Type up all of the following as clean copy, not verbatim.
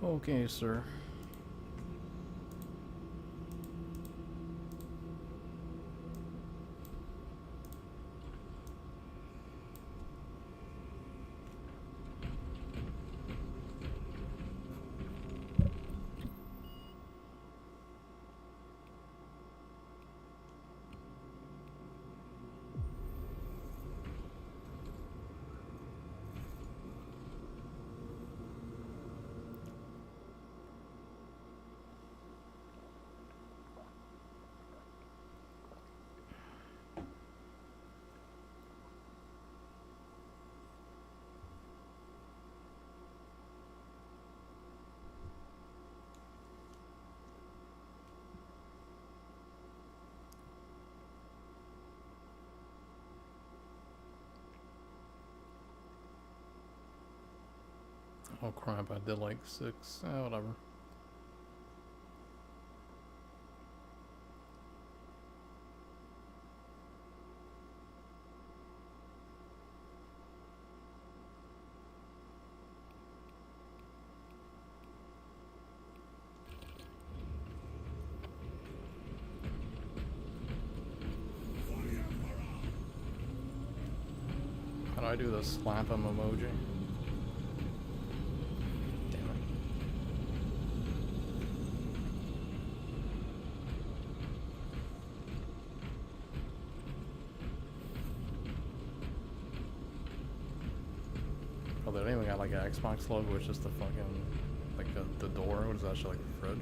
Okay, sir. Oh crap, I did like 6. Whatever. I do the slap him emoji? Damn it. Oh, they don't even got like an Xbox logo, it's just the fucking, like the door. What is that shit, like a fridge?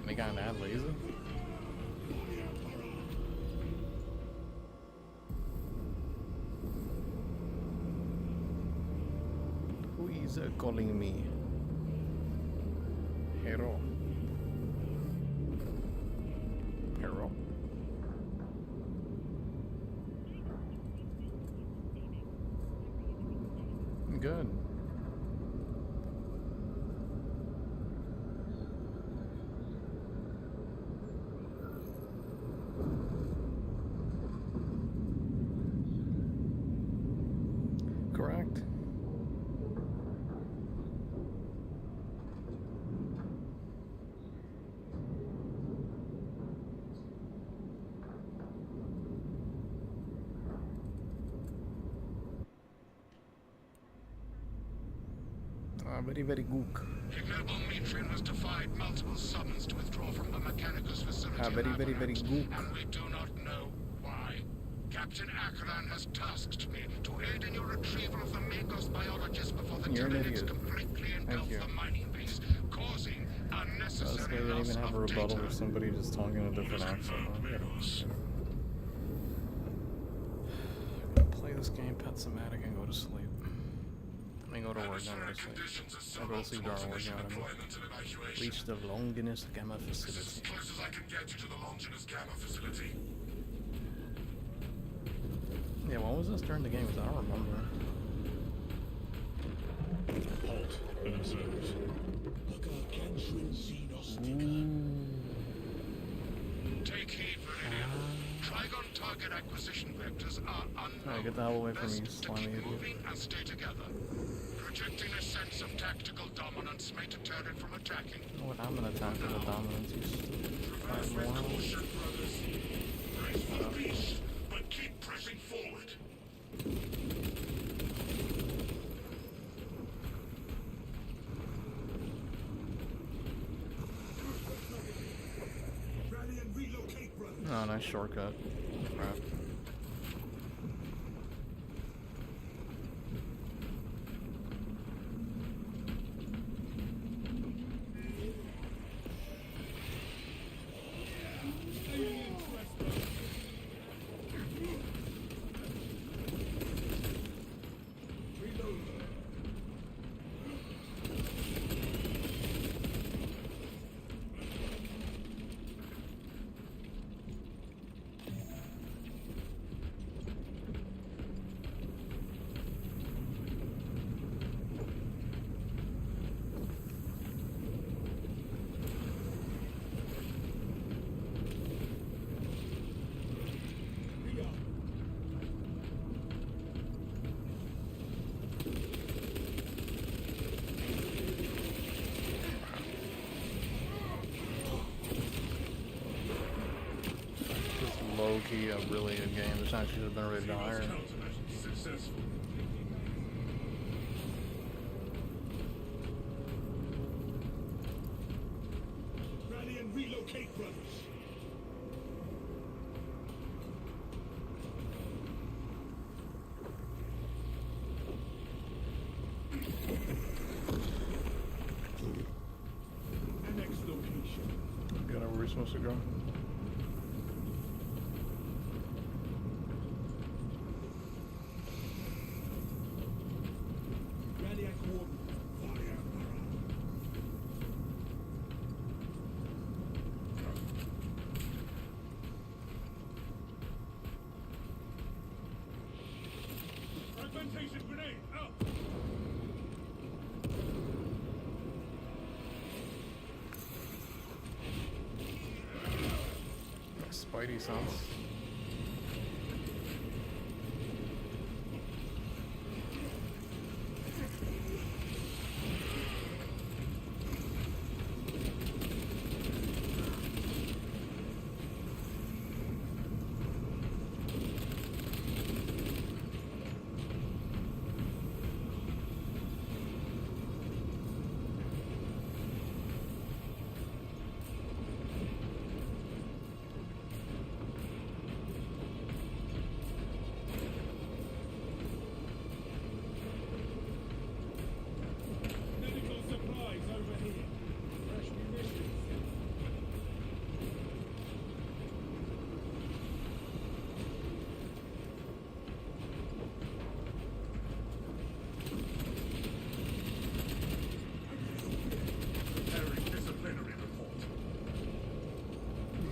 They got an ad laser? Who is calling me? Hero. Hero. Good. Correct. Very, very good. Ignoble Metrian has defied multiple summons to withdraw from the Mechanicus facility. Very, very, very good. And we do not know why. Captain Akaran has tasked me to aid in your retrieval of the Magos biologists before the Tyranids completely engulf the mining base, causing unnecessary They loss even have a of rebuttal data. with somebody just talking a different accent. I'm gonna play this game, pet somatic, and go to sleep. I go to work, I'm gonna sleep. I go to sleep during work, Reach the Longinus Gamma facility. As close as I can get you to the Longinus Gamma facility. Yeah, when was this during the game? 'Cause I don't remember. Halt and observe. Take heed, Viridian. Trigon target acquisition vectors are unknown. Alright, get the hell away from Best me, to slimy keep idiot. moving and stay together. Projecting a sense of tactical dominance may deter it from attacking. You know what? I'm gonna attack with the dominance, you stupid Press with moron. caution, brothers. Brace for the beast, but keep pressing forward. Rally and relocate, brothers. Oh, nice shortcut. Crap. Low-key a really good game. This actually should have been rated higher. Successful. Rally and relocate, brothers. Next location. Got where we're supposed to go. Rally and coordinate. Fire, fragmentation grenade out. Spidey sense.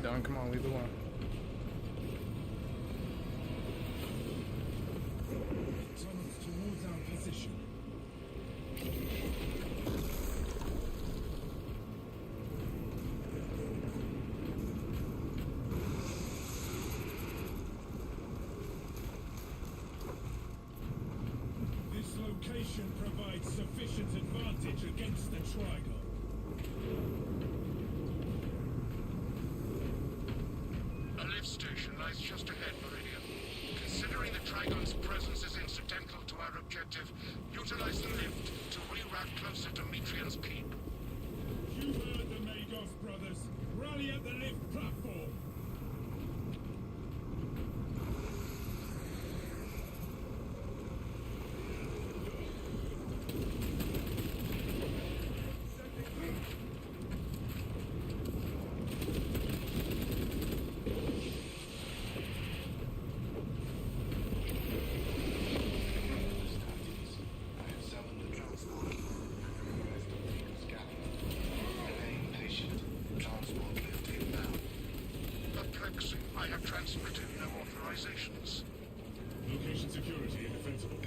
done. Come on, lead the way. Tunnels towards our position. This location provides sufficient advantage against the Trigon. A lift station lies just ahead, Meridian. Considering the Trigon's presence is incidental to our objective, utilize the lift to reroute closer to Metrian's keep. You heard the Magos brothers. Rally at the lift platform. Perplexing. I have transmitted no authorizations. Location security indefensible.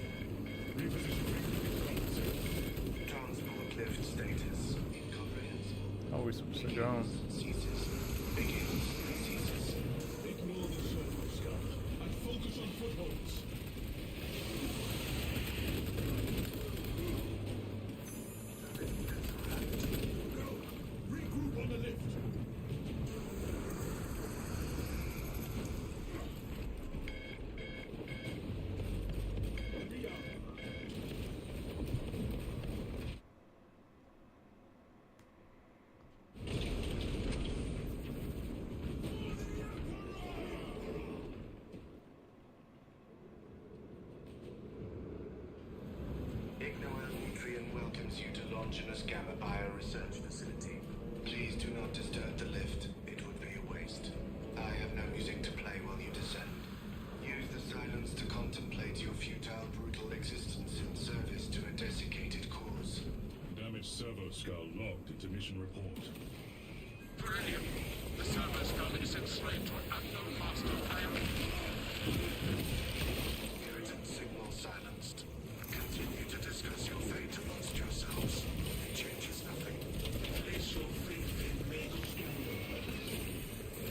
Reposition frequency. Transport lift status incomprehensible. How are we supposed to go? Ceases. Begins. Ceases. Ignore the servo scout and focus on footholds. Go. Regroup on the lift. Nutrient welcomes you to Longinus Gamma Bio Research Facility. Please do not disturb the lift. It would be a waste. I have no music to play while you descend. Use the silence to contemplate your futile, brutal existence in service to a desiccated cause. Damaged servo skull logged into mission report. Meridian, the servo skull is enslaved to an unknown master pilot. Irritant signal silenced. Continue to discuss your fate amongst yourselves. It changes nothing. Place your faith in Magos.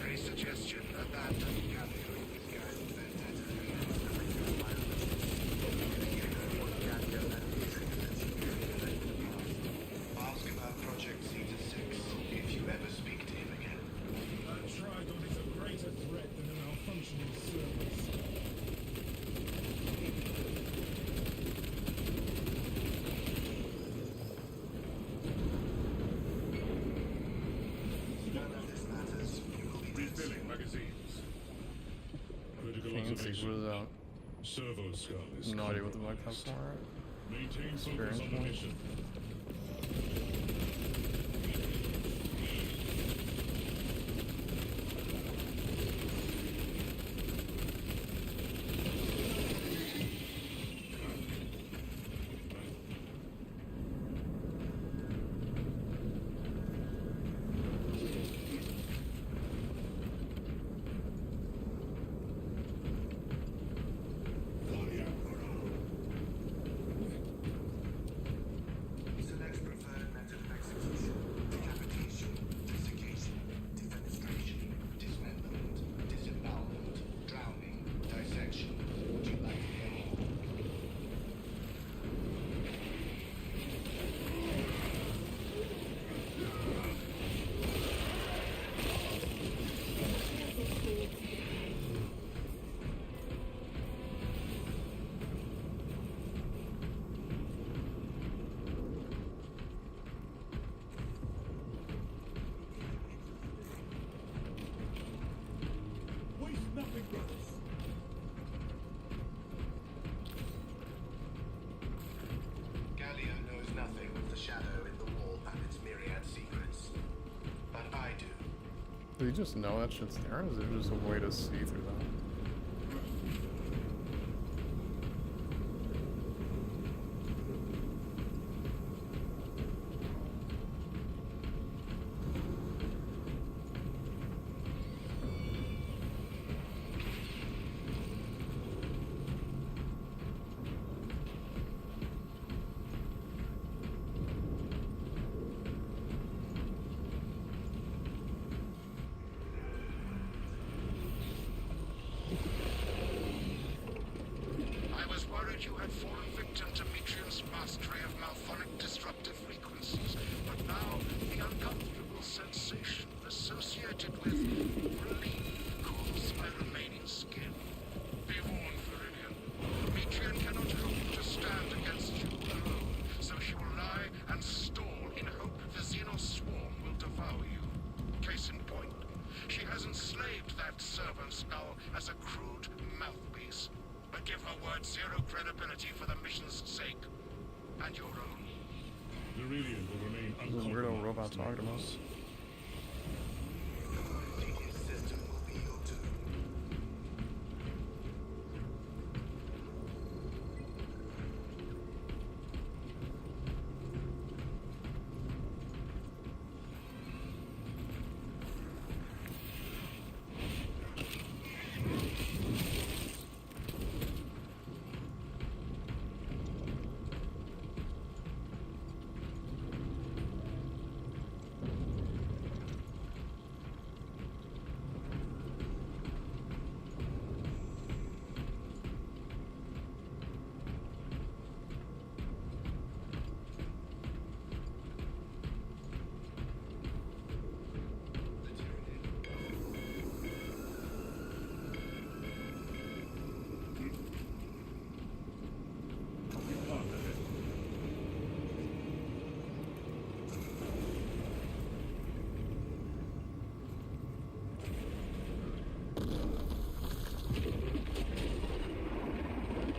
A suggestion abandoned Galileo with guided vendetta. Ask about Project Zeta 6 if you ever speak to him again. A Trigon is a greater threat than a malfunctioning service. None of this matters. You will be dead soon. Refilling magazines. Critical Fancy, observation. what is that? Servo skull is No idea what the fuck that's for. Maintain focus Experience on the point. mission. Select preferred method of execution. Decapitation, desiccation, defenestration, dismemberment, disembowelment, drowning, dissection. Would you like to hear more? Waste nothing, brothers. Gallia knows nothing of the shadow in the wall and its myriad secrets. But I do. Do you just know that shit's there, or is there just a way to see through that? Viridian will remain This is a weirdo robot uncompromised. talking about. Genius system will be your doom.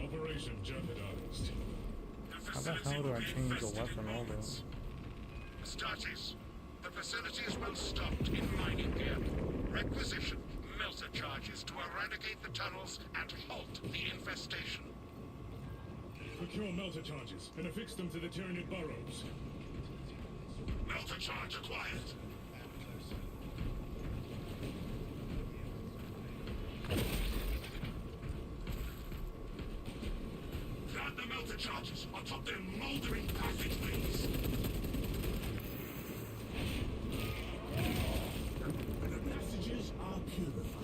Operation jeopardized. How the hell do I change the weapon over? Astartes, the facility is well stocked in mining gear. Requisition melter charges to eradicate the tunnels and halt the infestation. Procure melter charges and affix them to the Tyranid burrows. Melter charge acquired. Guard the melter charges atop their moldering passageways. The passages are purified.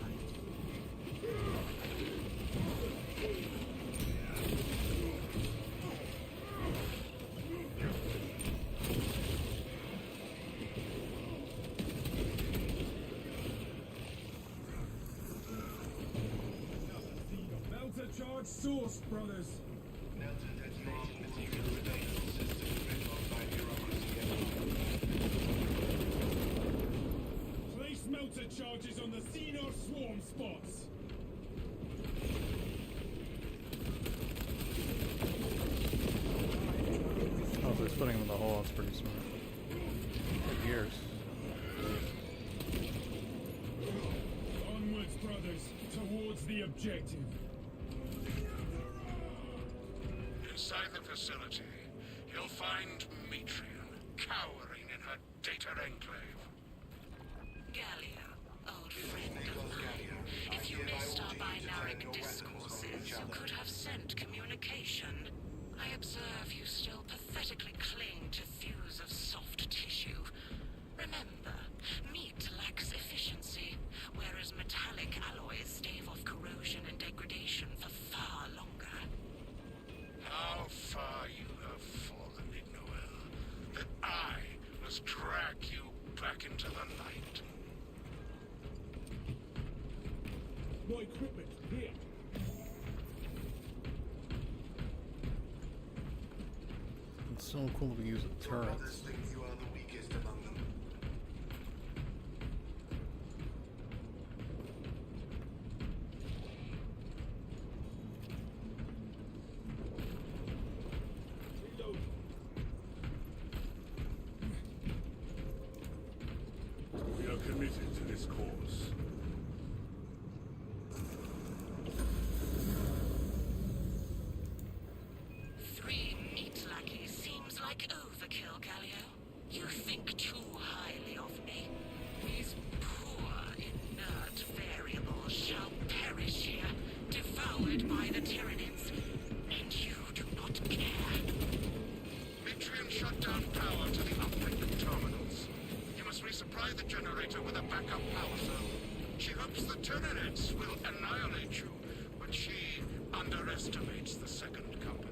Melter charge source, brothers. Melter detonated material reduction system driven on by bureaucracy and Place melter charges on the Xenos swarm spots. Oh, so it's putting them in the hole. That's pretty smart. Took years. Onwards, brothers, towards the objective. Inside the facility, you'll find Metrian cowering in her data enclave. Gallia, old friend of mine. If you missed our binaric discourses, you could have sent communication. I observe you still pathetically cling to thews of soft tissue. Remember, meat lacks efficiency, whereas metallic alloys stave off corrosion and degradation for far longer. How far you have fallen, Ignoel, that I must drag you back into the light. More equipment, here. It's so cool to use others turrets. think you are the weakest among them. Reload. We are committed to this cause. Three meat lackeys seems like overkill, Gallia. You think too highly of me. These poor, inert variables shall perish here, devoured by the Tyranids. And you do not care. Metrian shut down power to the uplink terminals. You must resupply the generator with a backup power cell. She hopes the Tyranids will annihilate you, but she underestimates the second company.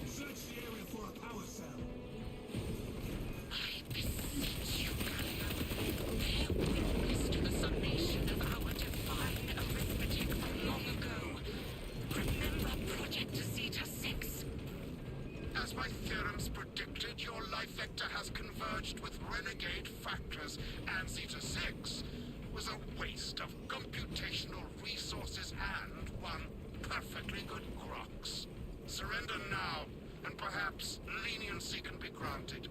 Search the area for a power cell. I beseech you, Gallia. Bear witness to the summation of our divine arithmetic from long ago. Remember Project Zeta 6? As my theorems predicted, your life vector has converged with renegade factors, and Zeta 6 was a waste of computational resources and one perfectly good Grox. Surrender now, and perhaps leniency can be granted.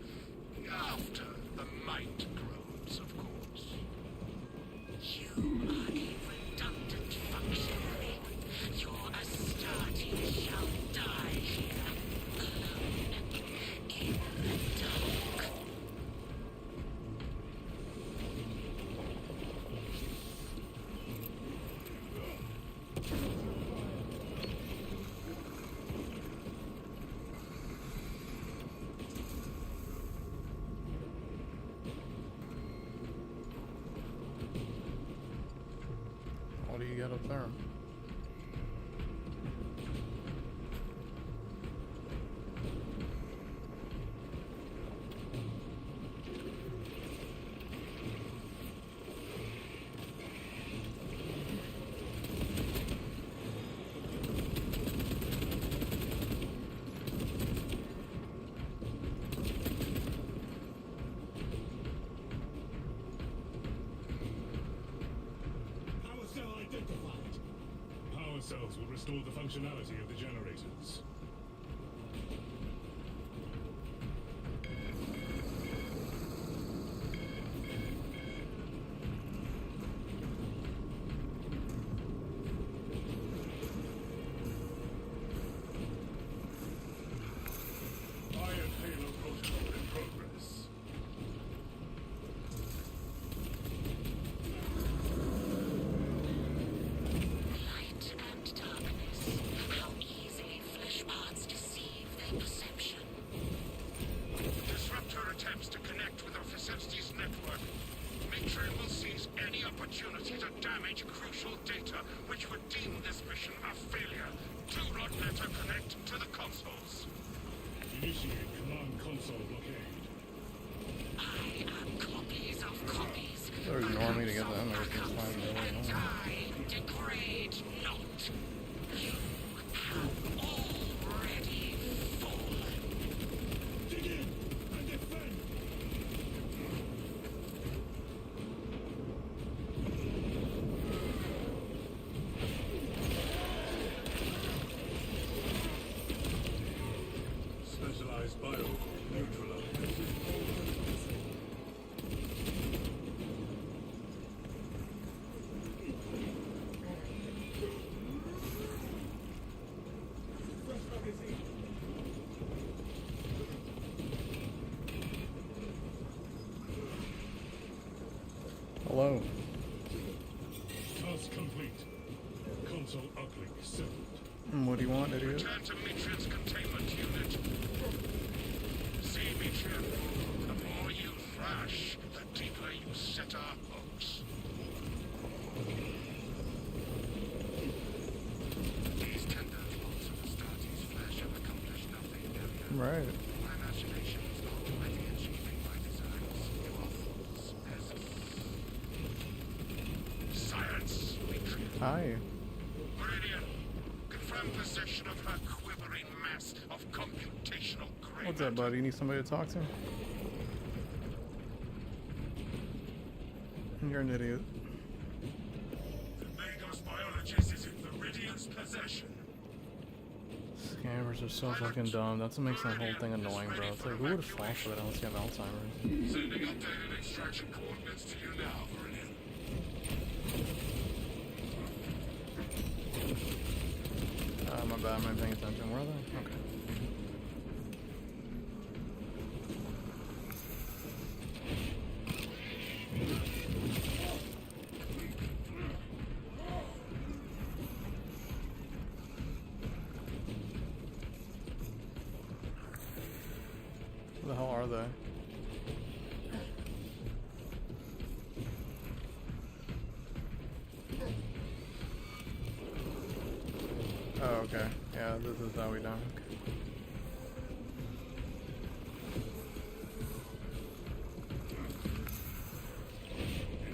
After the might grows, of course. You are a redundant functionary. Your Astartes shall die here, alone, in the dark. What do you got up there? Power cell identified. Power cells will restore the functionality of the generators. Iron Halo protocol in progress. Light and darkness. How easily flesh parts deceive their perception. Disruptor attempts to connect with our facility's network. Matron will seize any opportunity to damage crucial data, which would deem this mission a failure. Do not let her connect to the consoles. Initiate command console blockade. I am copies of copies. They're ignoring me to get them. Everything's fine. They're And like, I degrade not. You have already fallen. Dig in and defend. Specialized bio neutralized. Fresh magazine. hello. Task complete. Console uplink settled. What do you want, idiot? Return to Matron's containment unit. See, Matron, the more you thrash, the deeper you set our hooks. These tender plots of Astartes flesh have accomplished nothing, Galia. Right. My imagination is already achieving my designs. You are fools, peasants. Science, Matron. Hi. Meridian, confirm possession of her quivering mass of computational grain. What's up, buddy? You need somebody to talk to? You're an idiot. The Magos biologist is in Meridian's possession. Scammers are so fucking dumb. That's what makes that whole thing annoying, bro. It's like, who would fall for that unless you have Alzheimer's? Sending updated extraction coordinates to you now, Meridian. My bad, am I paying attention? Where are they? Okay. Who the hell are they? Oh, okay. Yeah, this is how we done.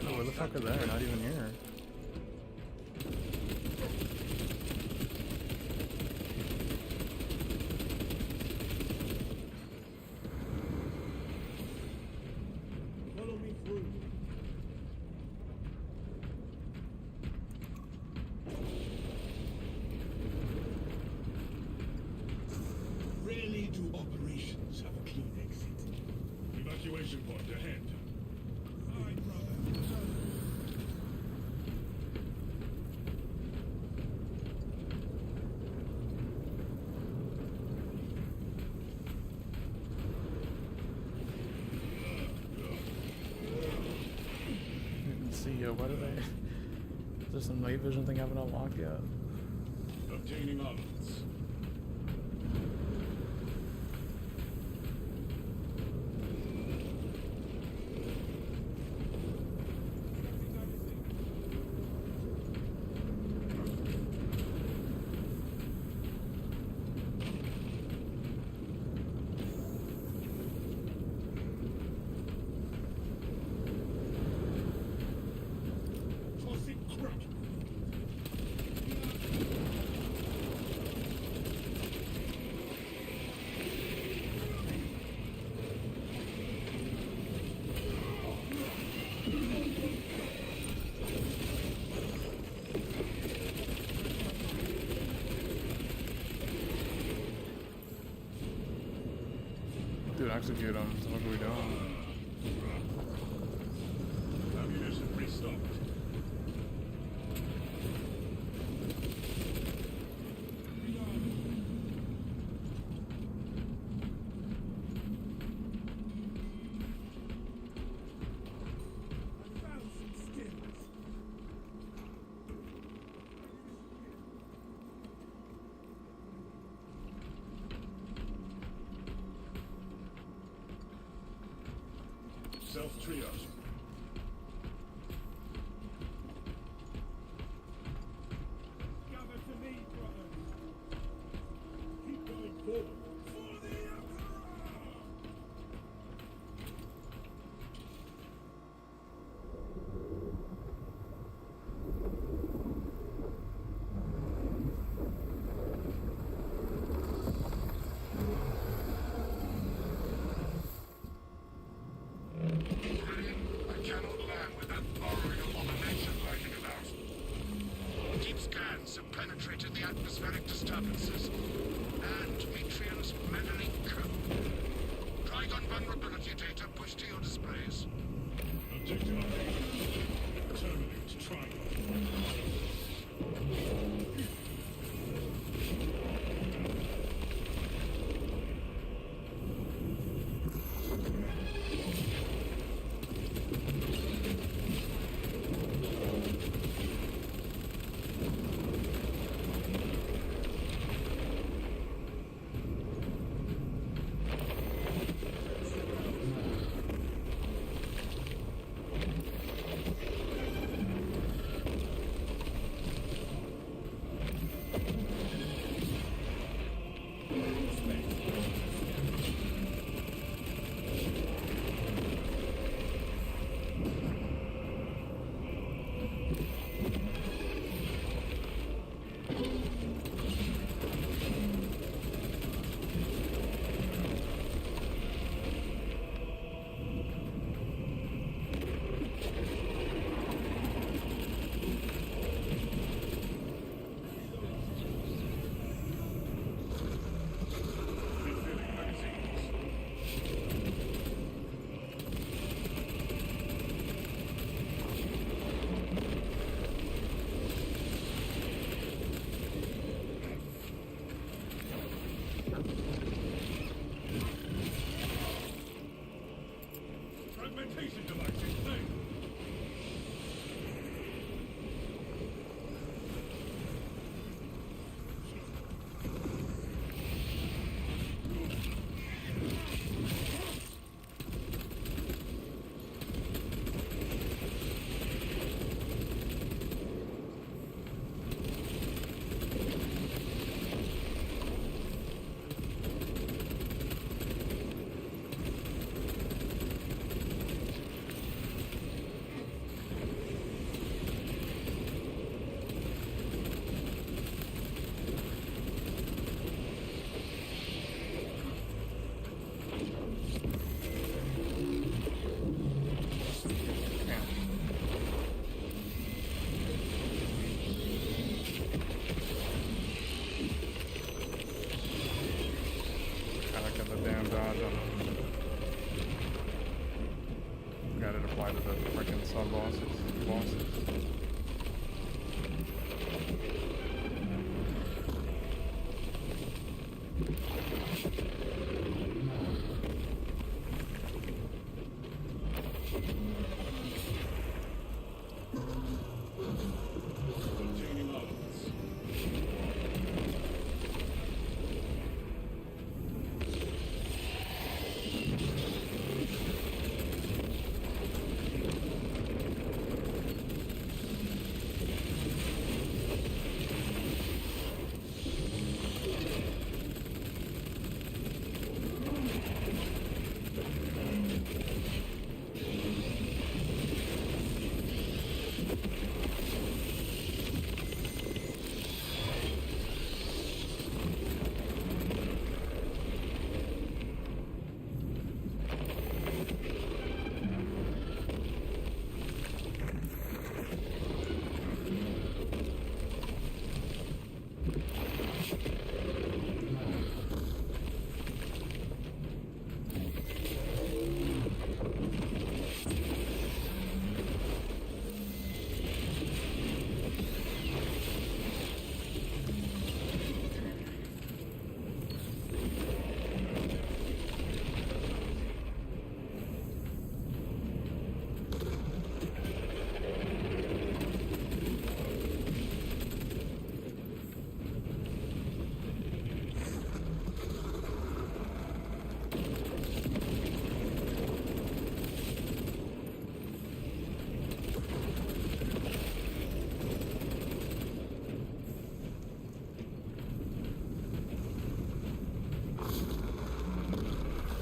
Oh, where the fuck are they? Not even here. Follow me through. Rarely do operations have a clean exit. extraction point ahead. Aye, brother. Didn't see you. What are they? Is there some night vision thing I haven't unlocked yet? Obtaining armaments. Tossing crap. Dude, execute him. So what are we doing? Ammunition restocked. Self-triage. Gather to me, brothers. Keep going forward. For the Emperor! I cannot land with that burrowing abomination lurking about. Deep scans have penetrated the atmospheric disturbances and Metrian's meddling coop. Trigon vulnerability data pushed to your displays. Objective update. Terminate Trigon. down to the freaking sub bosses. Changing levels.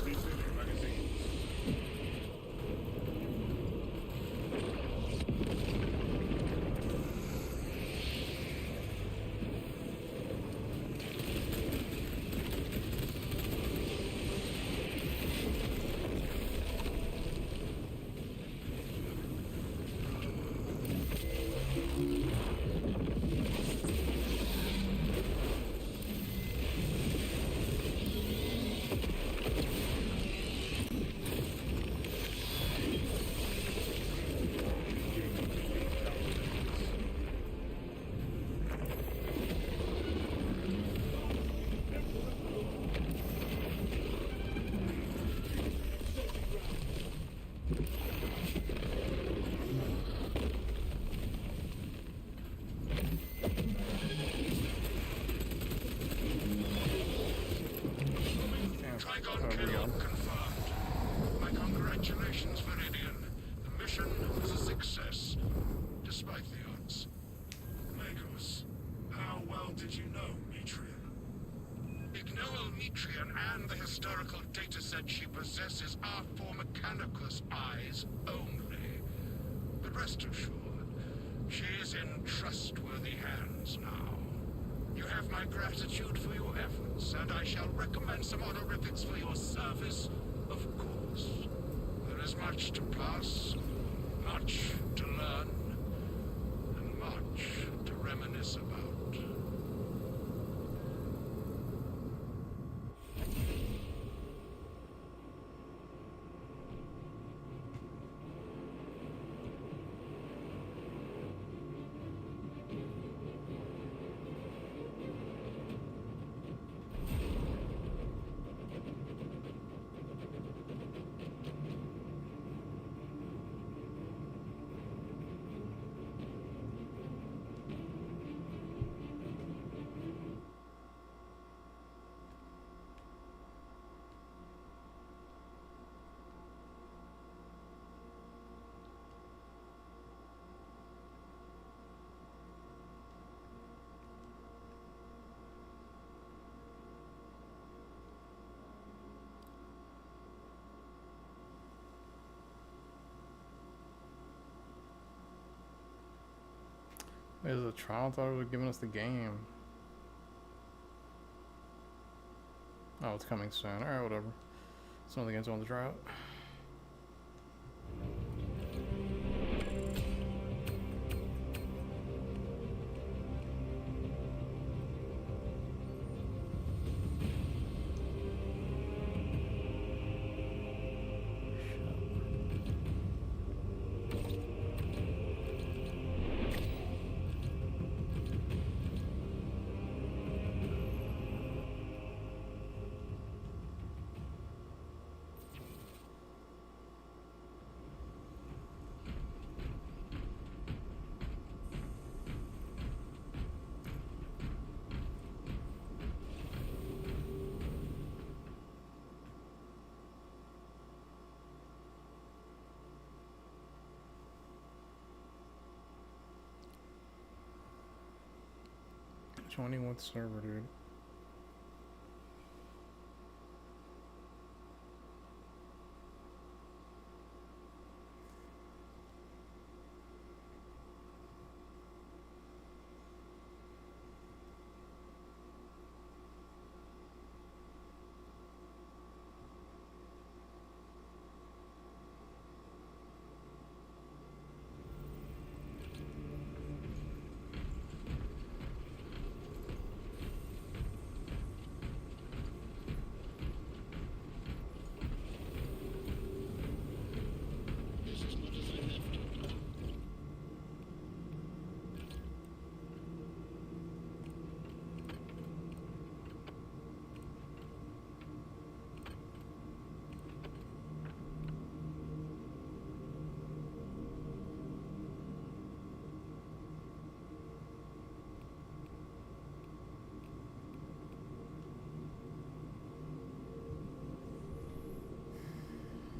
Refilling magazines. Trigon kill confirmed. My congratulations, Viridian. The mission was a success, despite the odds. Magos, how well did you know Metrian? Ignore Metrian and the historical dataset she possesses are for Mechanicus eyes only. But rest assured, she is in trustworthy hands now. You have my gratitude for your efforts, and I shall recommend some honorifics for your service, of course. There is much to pass, much to learn, and much to reminisce about. There's a trial. I thought it was giving us the game. Oh, it's coming soon. Alright, whatever. It's one of the games I want to try out. Joining what server, dude?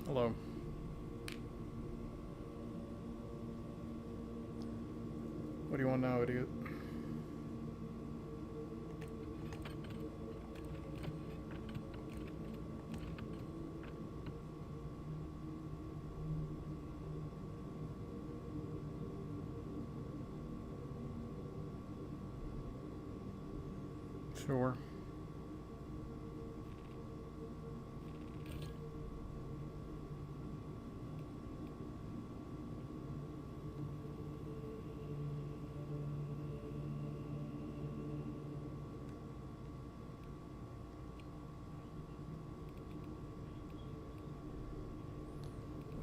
Hello. What do you want now, idiot? Sure.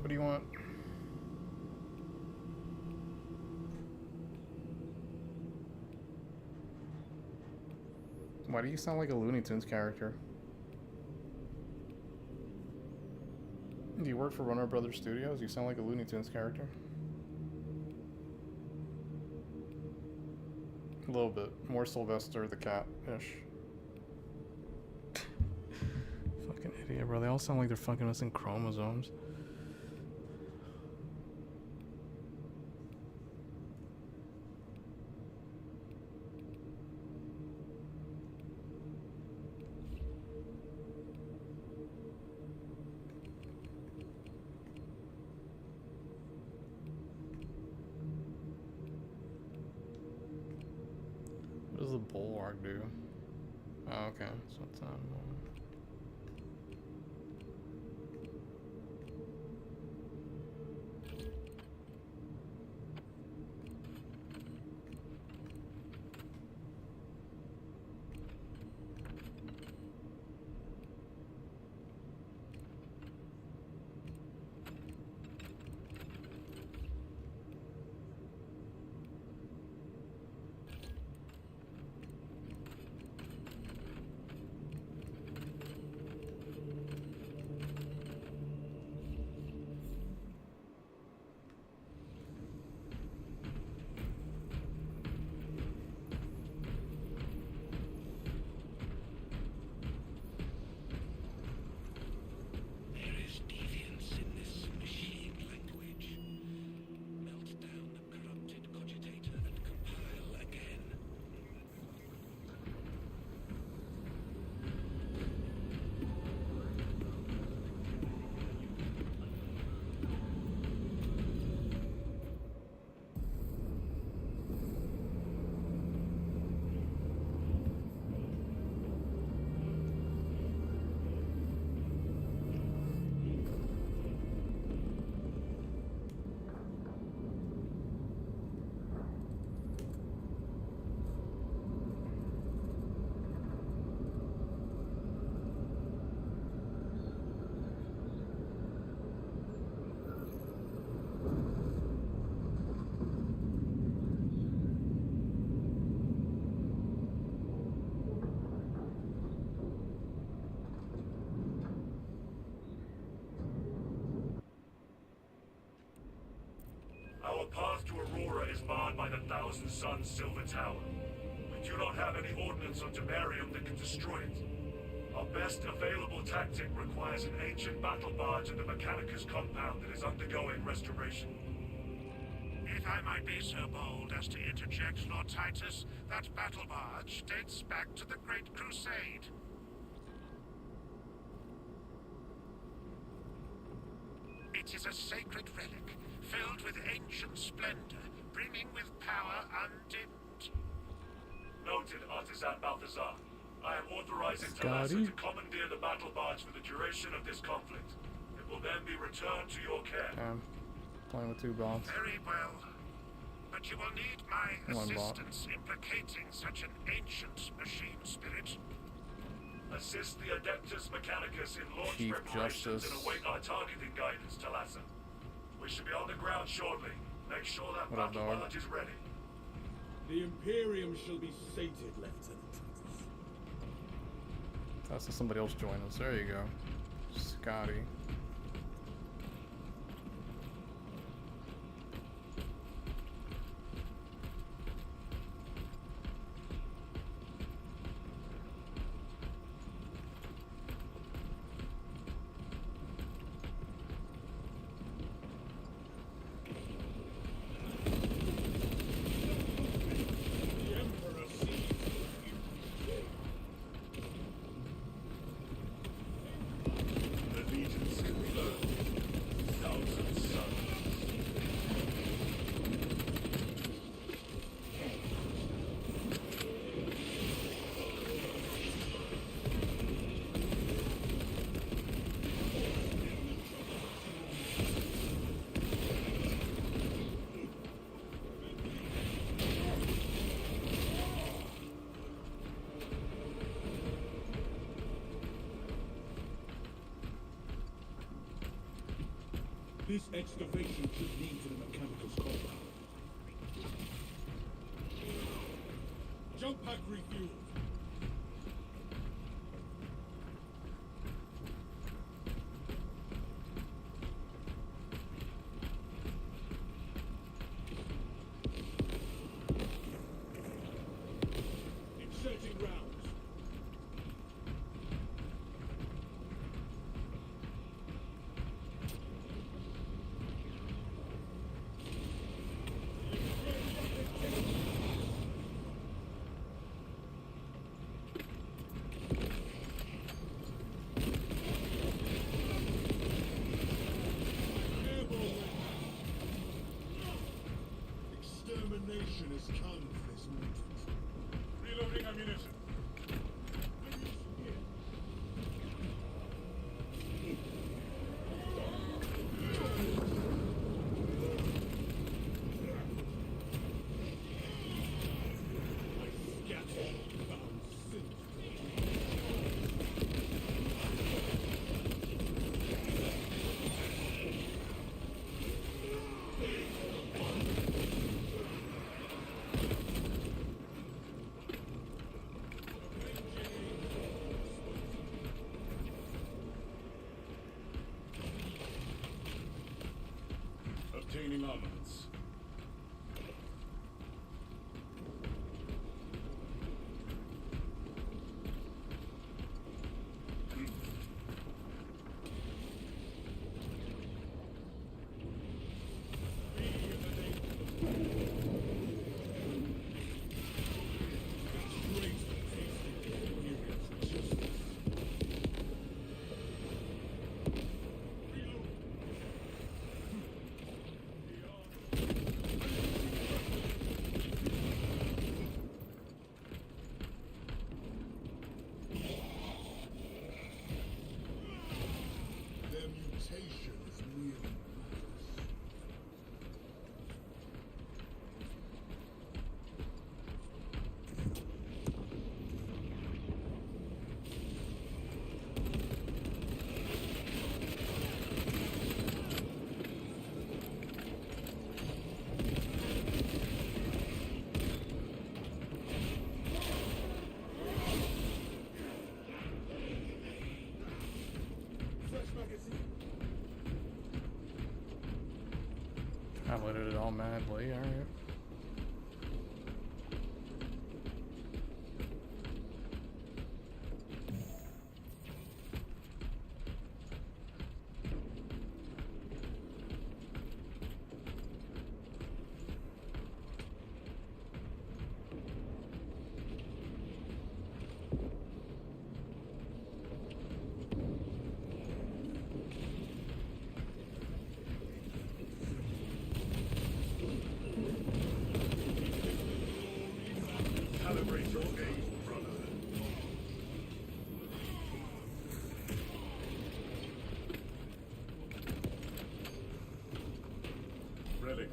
What do you want? Why do you sound like a Looney Tunes character? Do you work for Warner Brothers Studios? You sound like a Looney Tunes character. A little bit. More Sylvester the cat-ish. Fucking idiot, bro. They all sound like they're fucking missing chromosomes. What does the bulwark do? Oh, okay. So it's on. Our path to Aurora is barred by the Thousand Suns Silver Tower. We do not have any ordnance on Demarium that can destroy it. Our best available tactic requires an ancient battle barge in the Mechanicus compound that is undergoing restoration. If I might be so bold as to interject, Lord Titus, that battle barge dates back to the Great Crusade. It is a sacred relic, filled with ancient splendor, brimming with power undimmed. Noted, Artisan Balthazar. I am authorizing Talassa to commandeer the battle barge for the duration of this conflict. It will then be returned to your care. Playing with two bots. Very well. But you will need my One bot. assistance in placating such an ancient machine spirit. Assist the Adeptus Mechanicus in launch Chief preparations Justice. and await our targeting guidance, Talassa. We should be on the ground shortly. Make sure that What up, battle dog? barge is ready. The Imperium shall be sated, Lieutenant. That's just somebody else join us. There you go. Scotty. The Emperor sees Allegiance confirmed. Thousand suns. this excavation could lead to the Mechanicus compound. Jump pack refueled. Inserting rounds. Extermination has come for this mutant. Reloading ammunition. Obtaining armaments. Their mutation is really ludicrous. Fresh magazine. I loaded it all madly, alright.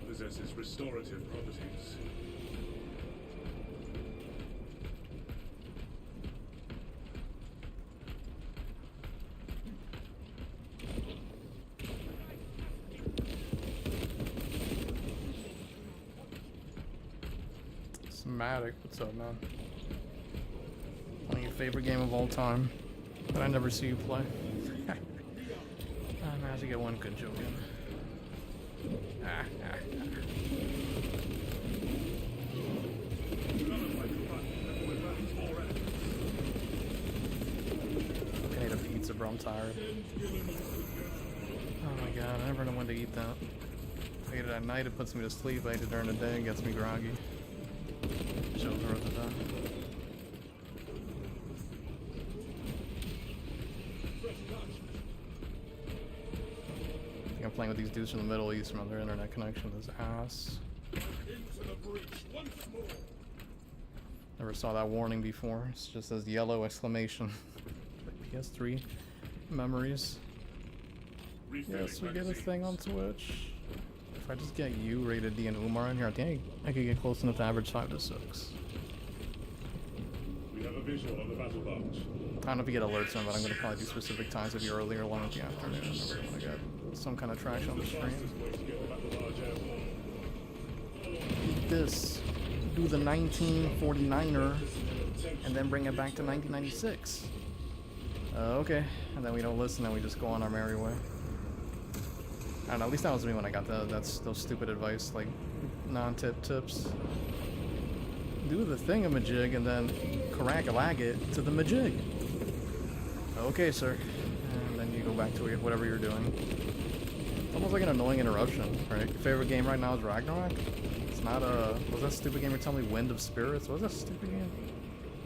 It possesses restorative properties. Matic, what's up, man? One of your favorite game of all time, but I never see you play. I have to get one good joke in. I need a pizza, bro. I'm tired. Oh my god, I never know when to eat that. I eat it at night, it puts me to sleep. I eat it during the day, it gets me groggy. Shows worth the time. I think I'm playing with these dudes from the Middle East from their internet connection is ass. Never saw that warning before. It just says yellow exclamation. Like PS3 memories. Yes, we get a thing on Twitch. If I just get you, Rated D, and Umar in here, I think I could get close enough to average 5 to 6. We have a visual on the battle barge. I don't know if you get alerts on, but I'm going to probably do specific times of the early or 1 in the afternoon. I want to get some kind of traction on the stream. This, do the 1949er, and then bring it back to 1996. Okay, and then we don't listen, and we just go on our merry way. I don't know, at least that was me when I got those stupid advice, like, non-tip tips. Do the thingamajig and then crack-a-lag it to the majig. Okay, sir. And then you go back to whatever you're doing. It's almost like an annoying interruption, right? Your favorite game right now is Ragnarok? It's not was that stupid game you're telling me Wind of Spirits? What was that stupid game?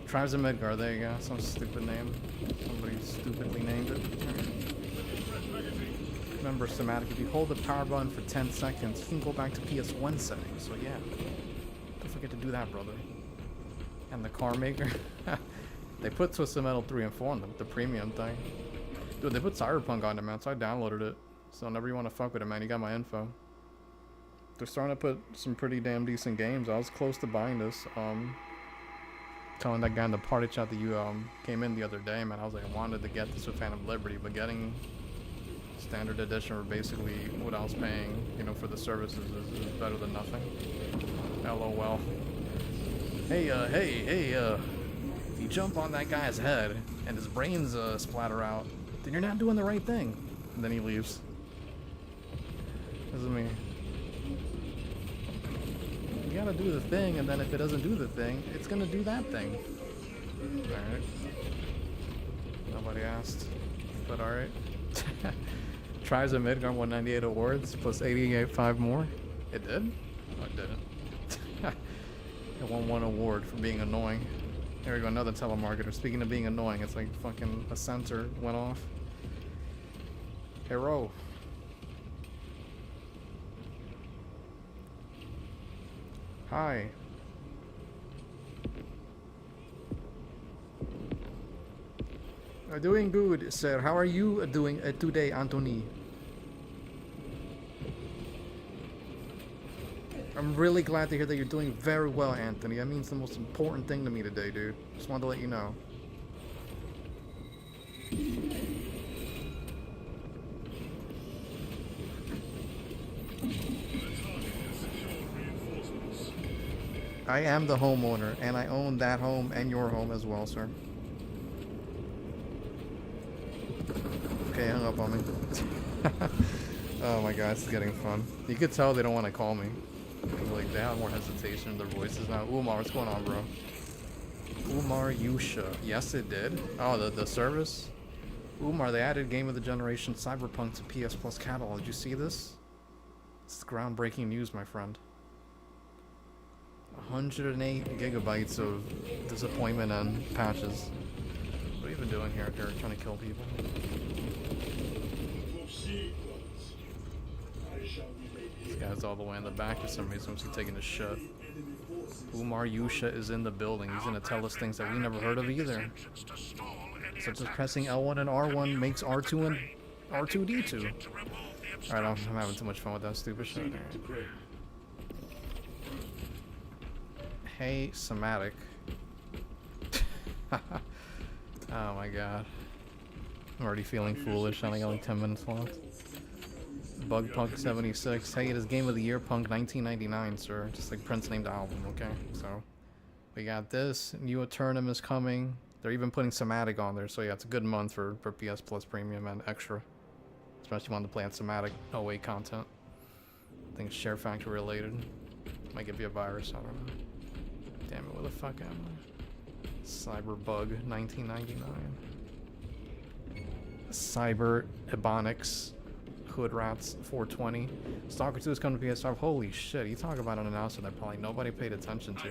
Tribes of Midgard, there you go. Some stupid name. Somebody stupidly named it. Remember, Somatic, if you hold the power button for 10 seconds, you can go back to PS1 settings, so yeah. Don't forget to do that, brother. And the car maker. They put Twisted Metal 3 and 4 on the premium thing. Dude, they put Cyberpunk on it, man, so I downloaded it. So whenever you want to fuck with it, man, you got my info. They're starting to put some pretty damn decent games. I was close to buying this. Telling that guy in the party chat that you came in the other day, man, I was like, I wanted to get this with Phantom Liberty, but getting standard edition, or basically what I was paying, you know, for the services is better than nothing. LOL. Hey, if you jump on that guy's head and his brains splatter out, then you're not doing the right thing. And then he leaves. This is me. You gotta do the thing, and then if it doesn't do the thing, it's gonna do that thing. Alright. Nobody asked, but alright. Tribes of Midgard 198 awards plus 88.5 more. It did? No, it didn't. It won 1 award for being annoying. Here we go, another telemarketer. Speaking of being annoying, it's like fucking a sensor went off. Hero. Hi. Doing good, sir. How are you doing today, Anthony? I'm really glad to hear that you're doing very well, Anthony. That means the most important thing to me today, dude. Just wanted to let you know. I am the homeowner, and I own that home and your home as well, sir. Okay, hung up on me. Oh my god, this is getting fun. You could tell they don't want to call me. Like, they have more hesitation in their voices now. Umar, what's going on, bro? Umar Yusha. Yes, it did. Oh, the service? Umar, they added Game of the Generation Cyberpunk to PS Plus catalog. Did you see this? It's groundbreaking news, my friend. 108 gigabytes of disappointment and patches. What are you even doing here? They're trying to kill people. This guy's all the way in the back for some reason. What's he taking a shot? Umar Yusha is in the building. He's gonna tell us things that we never heard of either. Such as pressing L1 and R1 makes R2 and R2D2. Alright, I'm having too much fun with that stupid shit. Hey, Somatic. Oh my god. I'm already feeling foolish. I only got like 10 minutes left. Bug Punk 76. Hey, it is Game of the Year Punk 1999, sir. Just like Prince named album, okay? So, we got this. New Eternum is coming. They're even putting Somatic on there, so yeah, it's a good month for PS Plus Premium and Extra. Especially if you want to play on Somatic 08 content. I think it's Share Factor related. Might give you a virus, I don't know. Damn it, where the fuck am I? Cyberbug 1999. Cyber Ebonics Hood Rats 420. Stalker 2 is coming to PS5. Holy shit, you talk about an announcement that probably nobody paid attention to.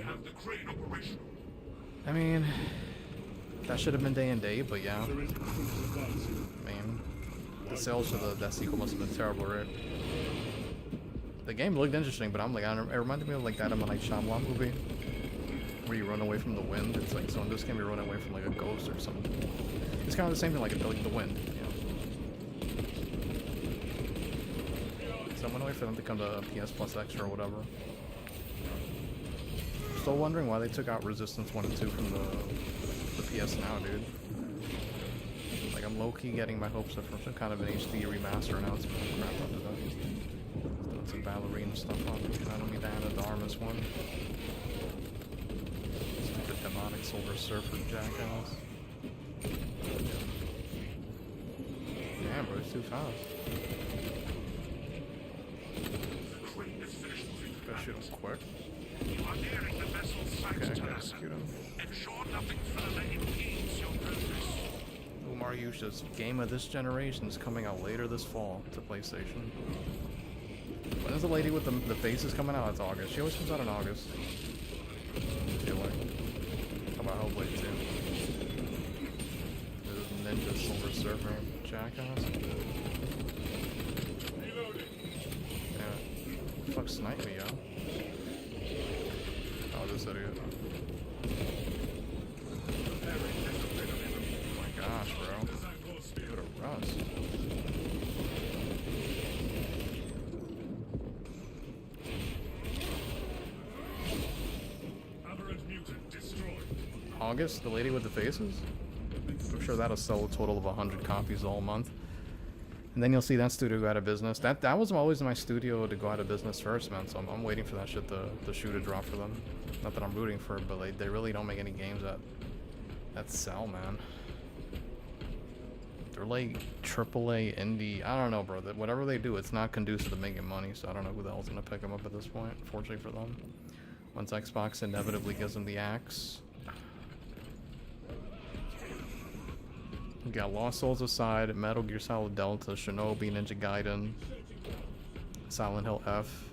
I mean, that should have been day and date, but yeah. I mean, the sales for that sequel must have been terrible, right? The game looked interesting, but I'm like, it reminded me of like that M. Night Shyamalan movie where you run away from the wind. It's like, so in this game you run away from like a ghost or something. It's kind of the same thing, like the wind, you know. So I'm gonna wait for them to come to PS Plus Extra or whatever. Still wondering why they took out Resistance 1 and 2 from the PS Now, dude. Like, I'm low-key getting my hopes up for some kind of an HD remaster announcement. Crap under that. Doing some ballerina stuff on it. I don't need to add a Darmus one. Stupid demonic Silver Surfer jackass. Damn, bro, it's too fast. Gotta shoot him quick. You are nearing the vessel's sight, Okay, I can Teresa. execute him. Ensure nothing further impedes your progress. Mariush's game of this generation is coming out later this fall to PlayStation. When is the lady with the faces coming out? It's August. She always comes out in August. I feel like. How about Hellblade 2? Ninja Silver Surfer jackass. Yeah. Fuck snipe me, yo. Oh, this idiot. Oh my gosh, bro. Give it a rust. August, the lady with the faces? I'm sure that'll sell a total of 100 copies all month. And then you'll see that studio go out of business. That was always my studio to go out of business first, man. So I'm waiting for that shit the shoe to drop for them. Not that I'm rooting for it, but like, they really don't make any games that sell, man. They're like AAA indie. I don't know, bro. Whatever they do, it's not conducive to making money. So I don't know who the hell's gonna pick them up at this point. Fortunately for them, once Xbox inevitably gives them the axe. We got Lost Souls aside, Metal Gear Solid Delta, Shinobi, Ninja Gaiden, Silent Hill F.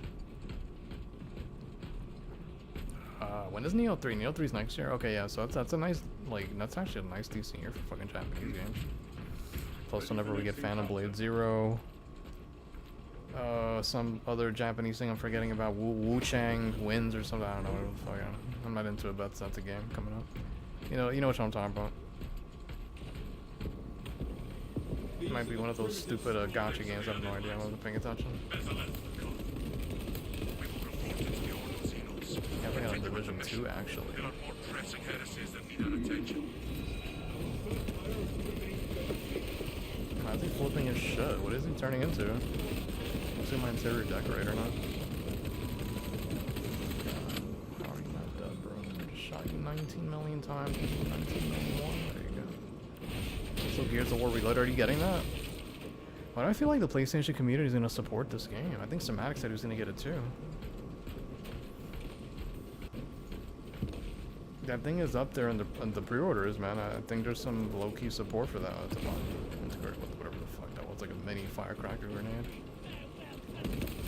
When is Neo 3? Neo 3's next year? Okay, yeah, so that's a nice, like, that's actually a nice decent year for fucking Japanese games. Plus whenever we get Phantom Blade Zero. Some other Japanese thing I'm forgetting about, Wu Chang Wins or something, I don't know what the fuck. I'm not into it, but that's a game coming up. You know what I'm talking about. It might be one of those stupid gacha games. I have no idea. I wasn't paying attention. Yeah, we got a Division 2 actually. How's he flipping his shit? What is he turning into? Looks like my interior decorator now. How are you not dead, bro? I just shot you 19 million times. 19 million more. There you go. So Gears of War Reloaded, are you getting that? Why do I feel like the PlayStation community is going to support this game? I think Somatic said he was going to get it too. That thing is up there in the pre-orders, man. I think there's some low-key support for that. Integrate with whatever the fuck that was, like a mini firecracker grenade.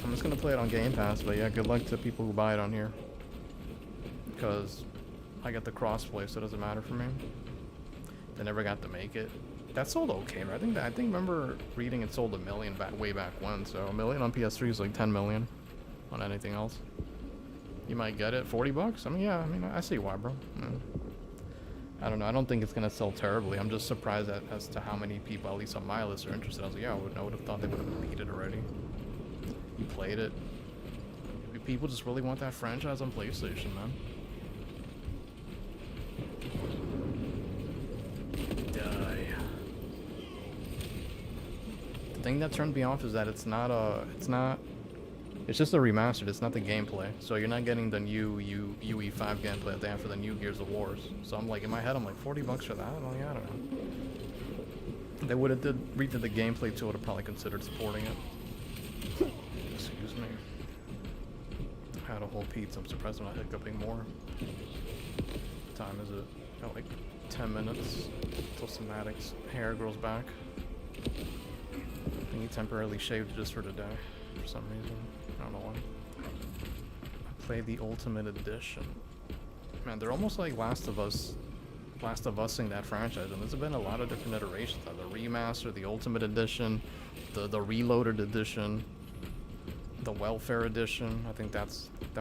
I'm just going to play it on Game Pass, but yeah, good luck to people who buy it on here. Because I get the crossplay, so it doesn't matter for me. They never got to make it. That sold okay, right? I think remember reading it sold 1 million way back when. So 1 million on PS3 is like 10 million on anything else. You might get it, $40. I mean, yeah. I mean, I see why, bro. I don't know. I don't think it's gonna sell terribly. I'm just surprised as to how many people, at least on my list, are interested. I was like, yeah, I would have thought they would have beat it already. You played it. People just really want that franchise on PlayStation, man. thing that turned me off is that it's just a remastered. It's not the gameplay. So you're not getting the new UE5 gameplay that they have for the new Gears of Wars. So I'm like, in my head, I'm like, $40 for that? I'm like, I don't know. They would have redid the gameplay too. Would have probably considered supporting it. Excuse me. I had a whole pizza. I'm surprised I'm not hiccuping more. What time is it? Oh, like 10 minutes until Somatic's hair grows back. I think he temporarily shaved just for today, for some reason. I don't know why. I played the Ultimate Edition. Man, they're almost like Last of Us-ing that franchise, and there's been a lot of different iterations. The remaster, the Ultimate Edition, the Reloaded Edition, the Welfare Edition. I think that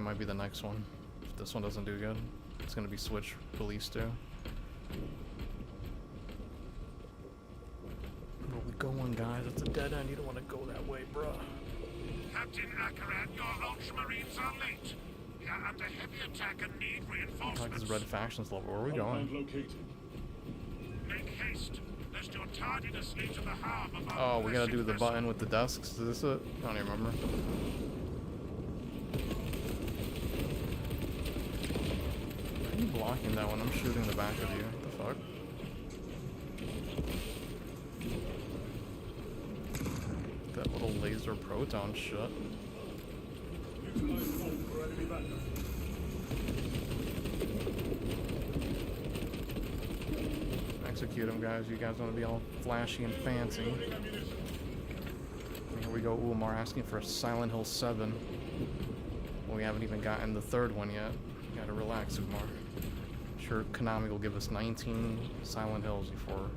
might be the next one. If this one doesn't do good, it's gonna be Switch released too. Where we going, guys? It's a dead end. You don't want to go that way, bruh. Captain Akaran, your Ultramarines are late. We are under heavy attack and need Like reinforcements. this Red Factions level. Where are we going? Located. Make haste, lest your tardiness lead to the harm of our Oh, we gotta do the blessed button with the desks. Is this it? I don't even remember. Why are you blocking that when I'm shooting the back of you? What the fuck? That little laser proton shit. Utilize all for enemy backup. Execute him, guys. You guys want to be all flashy and fancy. Loading ammunition. Here we go. Umar asking for a Silent Hill 7. Well, we haven't even gotten the third one yet. You gotta relax, Umar. Sure, Konami will give us 19 Silent Hills before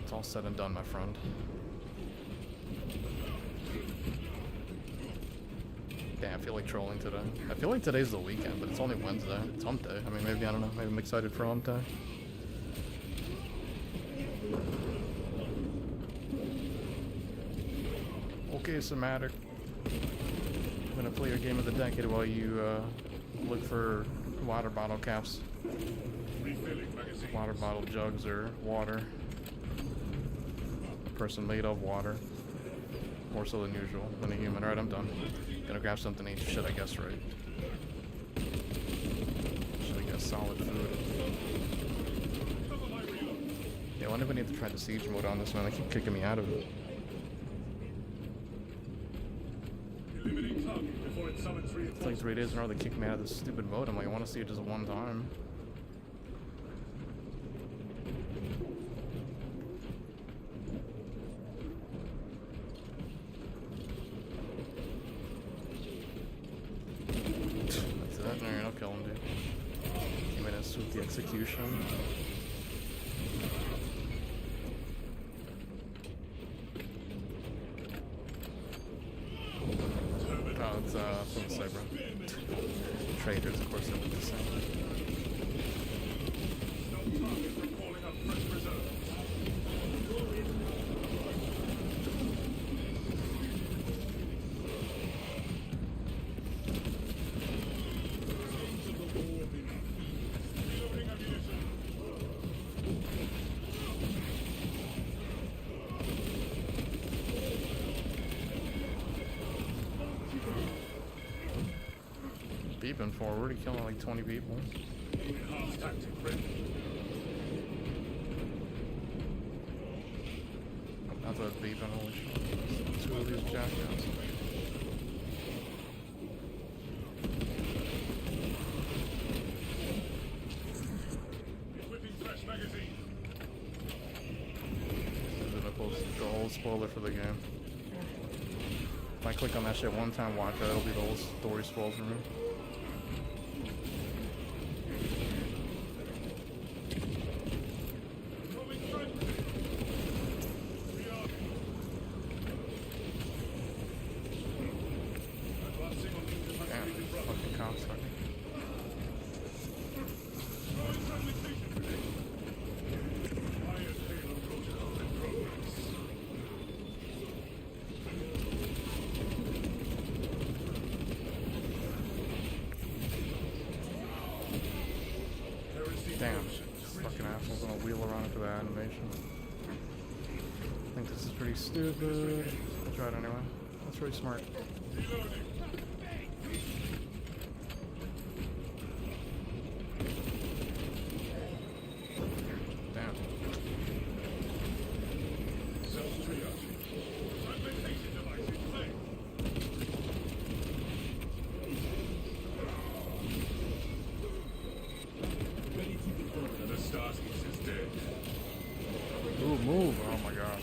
it's all said and done, my friend. Damn, I feel like trolling today. I feel like today's the weekend, but it's only Wednesday. It's hump day. I mean, maybe, I don't know. Maybe I'm excited for hump day. Okay, Somatic. I'm gonna play your game of the decade while you look for water bottle caps. Refilling magazine. Water bottle jugs or water. A person made of water. More so than usual, than a human. Alright, I'm done. Gonna grab something to eat. Shit, I guess, right? Should I guess solid food? Yeah, I wonder if I need to try the siege mode on this one. They keep kicking me out of it. Eliminate target before it summons It's like reinforcements. 3 days in a row they kick me out of this stupid mode. I'm like, I want to see it just one time. That's it. Alright, I'll kill him, dude. Came in and swooped the execution. Oh, it's from the Cyber. Traders, of course, they look the same. Stop target from calling up fresh reserves. Reloading ammunition. Beeping forward, he killing like 20 people. Enhanced tactic ready. That's what it's beeping, holy shit. Two of these jackets. Equipping fresh magazine. This is the whole spoiler for the game. If I click on that shit one time, watch it, it'll be the whole story spoiled for me. Rolling front. We are advancing on Damn, incapacitated brother. fucking cocksucker. Throwing friendly station grenade. Iron payload protocol in progress. Heresy Damn, options. fucking asshole's gonna wheel around for that animation. I think this is pretty stupid. I tried anyway. That's really smart. Damn. Ooh, move. Oh my god.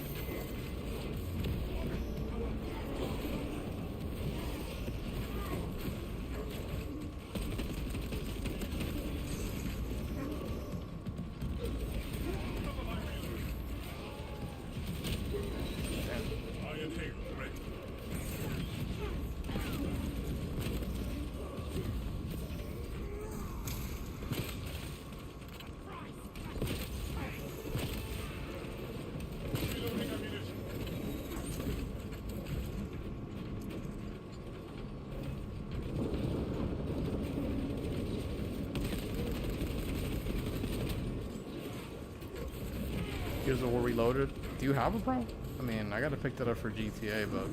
Gears of War Reloaded. Do you have a Pro? I mean, I gotta pick that up for GTA, but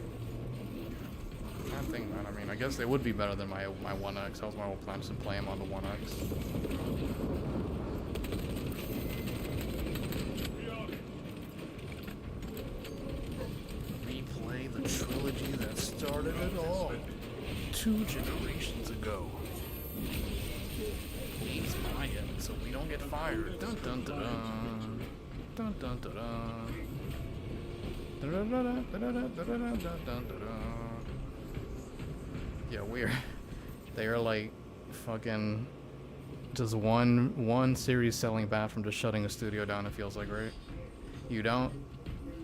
I can't think, man. I mean, I guess it would be better than my 1X. That was my whole plan, just to play him on the 1X. Replay the trilogy that started it all 2 generations ago. He's Mayan, so we don't get fired. Dun dun dun dun. Dun dun dun dun. Yeah, weird. They are like fucking just one series selling bad from just shutting a studio down. It feels like, right? You don't?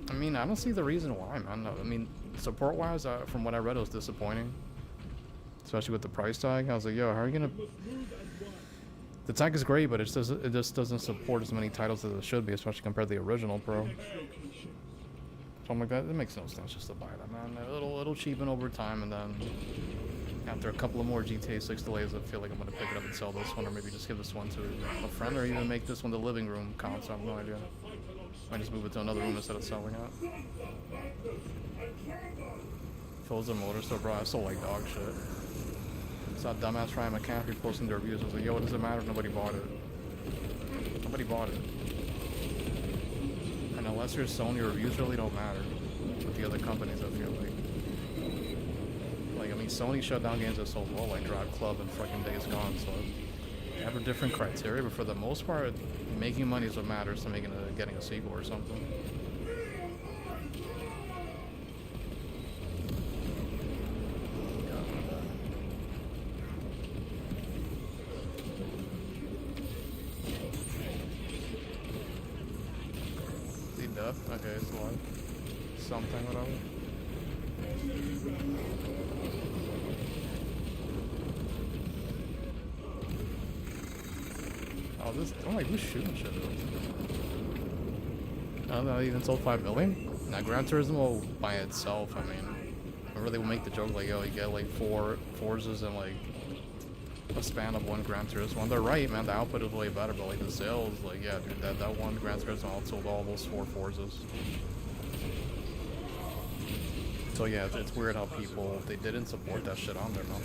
I mean, I don't see the reason why, man. I mean, support wise, from what I read, it was disappointing, especially with the price tag. I was like, yo, how are you gonna? The tech is great, but it just doesn't support as many titles as it should be, especially compared to the original Pro. So I'm like, that makes no sense just to buy that, man. It'll cheapen over time, and then after a couple of more GTA 6 delays, I feel like I'm gonna pick it up and sell this one, or maybe just give this one to a friend, or even make this one the living room console. I have no idea. Might just move it to another room instead of selling it. Forza Motorsport, bro, I sold like dog shit. Saw dumbass Ryan McCaffrey posting their reviews. I was like, yo, what does it matter if nobody bought it? Nobody bought it. And unless you're Sony, reviews really don't matter with the other companies, I feel like. Like, I mean, Sony shut down games that sold well, like Drive Club and fucking Days Gone, so they have a different criteria, but for the most part, making money is what matters to getting a sequel or something. Okay, it's what? Something, whatever. Oh, I'm like, who's shooting shit? I don't know, even sold 5 million? Now, Gran Turismo by itself, I mean, remember they would make the joke like, oh, you get like 4 Forzas and like a span of 1 Gran Turismo. And they're right, man, the output is way better, but like the sales, like, yeah, dude, that 1 Gran Turismo outsold all those 4 Forzas. So yeah, it's weird how they didn't support that shit on there, man.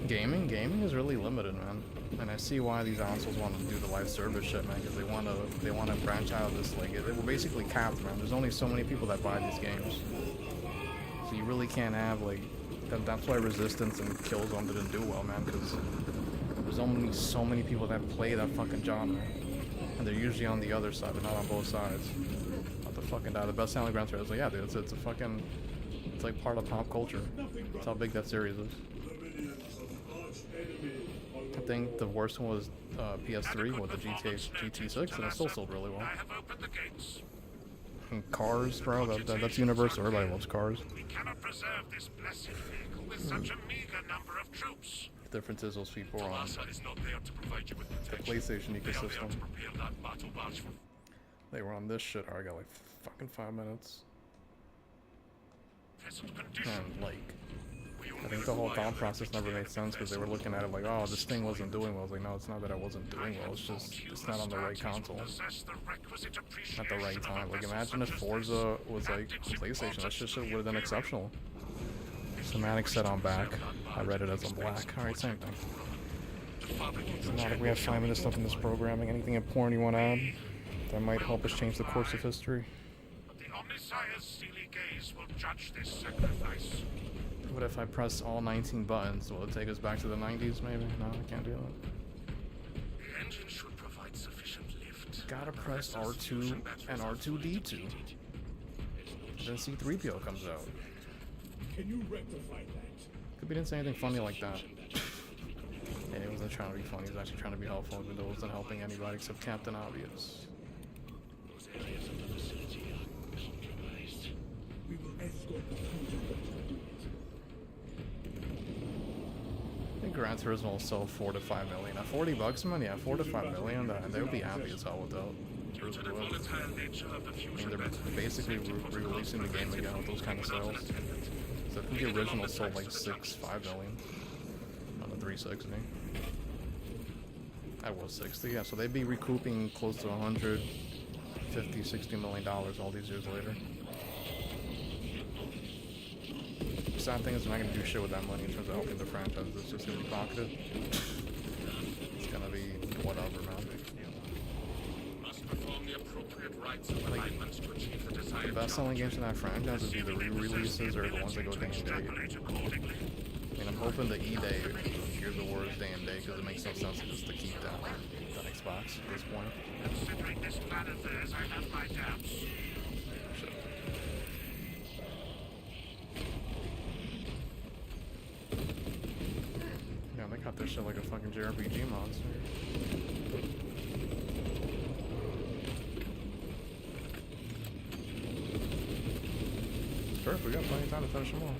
Gaming is really limited, man. And I see why these consoles want to do the live service shit, man, because they want to branch out of this. Like, we're basically capped, man. There's only so many people that buy these games, so you really can't have like. That's why Resistance and Killzone didn't do well, man, because there's only so many people that play that fucking genre, and they're usually on the other side, but not on both sides. Not the fucking die. The best selling Gran Turismo, yeah, dude, it's a fucking, it's like part of pop culture. That's how big that series is. I think the worst one was PS3 with the GT6, and it still sold really well. And Cars, bro, that's universal. Everybody loves Cars. We cannot preserve this blessed vehicle with such a meager number of troops. The difference is those people are on is not there to provide you with the PlayStation ecosystem. that battle batch for They were on this shit. I got like fucking 5 minutes. Present condition. And like I think the whole thought process never made sense because they were looking at it like, oh, this thing wasn't doing well. I was like, no, it's not that I wasn't doing well. It's just, it's not on the right console. At the right time. Like, imagine if Forza was like PlayStation. That shit would have been exceptional. Somatic said I'm back. I read it as I'm black. Alright, same thing. Somatic, we have 5 minutes left in this programming. Anything important you want to add that might help us change the course of history? The Omnissiah's steely gaze will judge this sacrifice. What if I press all 19 buttons? Will it take us back to the 90s maybe? No, I can't do that. The engine should provide sufficient lift. Gotta press R2 and R2D2. Then C-3PO comes out. Can you rectify that? Could be didn't say anything funny like that. Yeah, he wasn't trying to be funny, he was actually trying to be helpful, even though it wasn't helping anybody except Captain Obvious. Those areas of the facility are compromised. We will escort the fugitive. I think Gran Turismo will sell 4 to 5 million. At $40, man, yeah, 4 to 5 million, they would be happy as hell with that. Due to the volatile nature of the I mean, fusion they're battery, basically re-releasing the game again with those kind of sales. So I think the original sold like 5 million on the 360. That was 60, yeah, so they'd be recouping close to 150, 60 million dollars all these years later. The sad thing is they're not gonna do shit with that money in terms of helping the franchise. It's just gonna be pocketed. It's gonna be whatever, man. must perform the appropriate rites of alignment to achieve the The desired best-selling games in that franchise would be the re-releases or the ones that go day and day. I mean, I'm hoping the E-Day Gears of War is day and day because it makes no sense just to keep that Xbox at this point. Considering this plan of theirs, I have my doubts. Shit. Yeah, they got this shit like a fucking JRPG monster. Sure, if we got plenty of time to finish them off.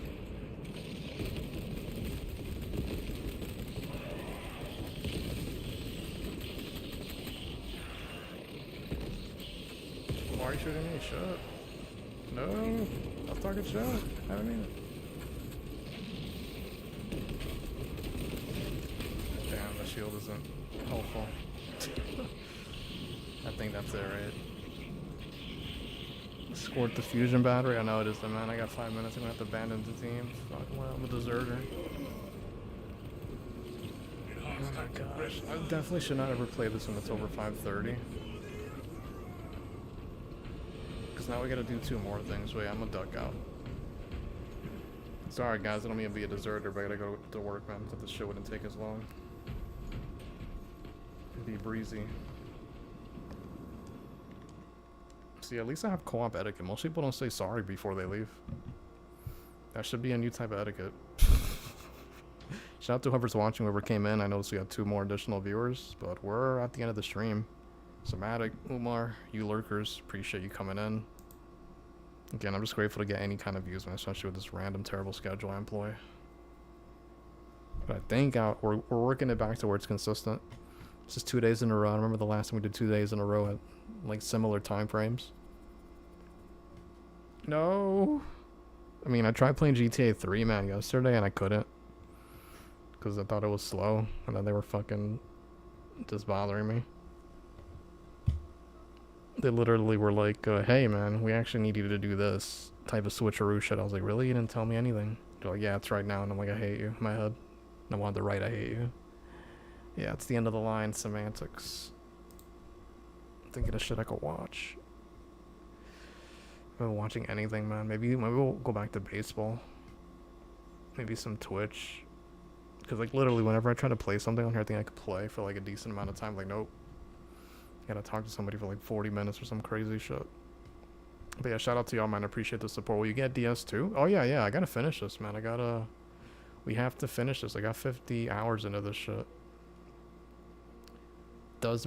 Why are you shooting me? Shut. No. I was talking shit. I didn't mean it. Damn, the shield isn't helpful. I think that's it, right? Scored the fusion battery. I know it is the man. I got 5 minutes. I'm gonna have to abandon the team. Fuck, well, I'm a deserter. Oh my gosh. I definitely should not ever play this when it's over 5:30. Because now we gotta do 2 more things. Wait, I'm gonna duck out. Sorry guys, I don't mean to be a deserter, but I gotta go to work, man. So this shit wouldn't take as long. It'd be breezy. See, at least I have co-op etiquette. Most people don't say sorry before they leave. That should be a new type of etiquette. Shout out to whoever's watching, whoever came in. I noticed we got 2 more additional viewers, but we're at the end of the stream. Somatic, Umar, you lurkers, appreciate you coming in. Again, I'm just grateful to get any kind of views, man, especially with this random, terrible schedule I employ. But I think we're working it back to where it's consistent. This is 2 days in a row. I remember the last time we did 2 days in a row at like similar time frames. No. I mean, I tried playing GTA 3, man, yesterday, and I couldn't. Because I thought it was slow, and then they were fucking just bothering me. They literally were like, hey, man, we actually need you to do this type of switcheroo shit. I was like, really? You didn't tell me anything. They're like, yeah, it's right now. And I'm like, I hate you. In my head. And I wanted to write, I hate you. Yeah, it's the end of the line, semantics. Thinking of shit I could watch. I've been watching anything, man. Maybe we'll go back to baseball. Maybe some Twitch. Because, like, literally, whenever I try to play something on here, I think I could play for, like, a decent amount of time. Like, nope. Gotta talk to somebody for, like, 40 minutes or some crazy shit. But, yeah, shout out to y'all, man. I appreciate the support. Will you get DS too? Oh, yeah. I gotta finish this, man. We have to finish this. I got 50 hours into this shit. Does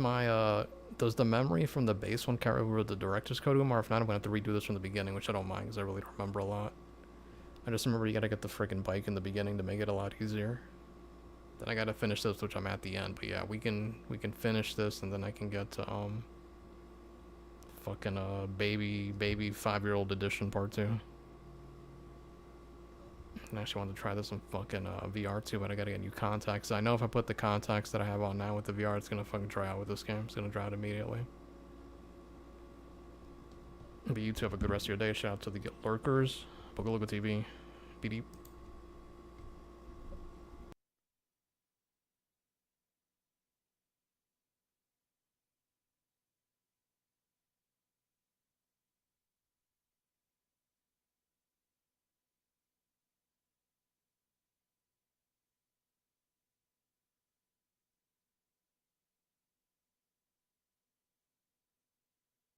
the memory from the base one carry over the director's code, Umar? If not, I'm gonna have to redo this from the beginning, which I don't mind because I really don't remember a lot. I just remember you gotta get the freaking bike in the beginning to make it a lot easier. Then I gotta finish this, which I'm at the end. But yeah, we can finish this, and then I can get to fucking baby 5-year-old edition part 2. And I actually wanted to try this in fucking VR too, but I gotta get new contacts. I know if I put the contacts that I have on now with the VR, it's gonna fucking dry out with this game. It's gonna dry out immediately. But you two have a good rest of your day. Shout out to the lurkers. Boogalogo TV. Beep.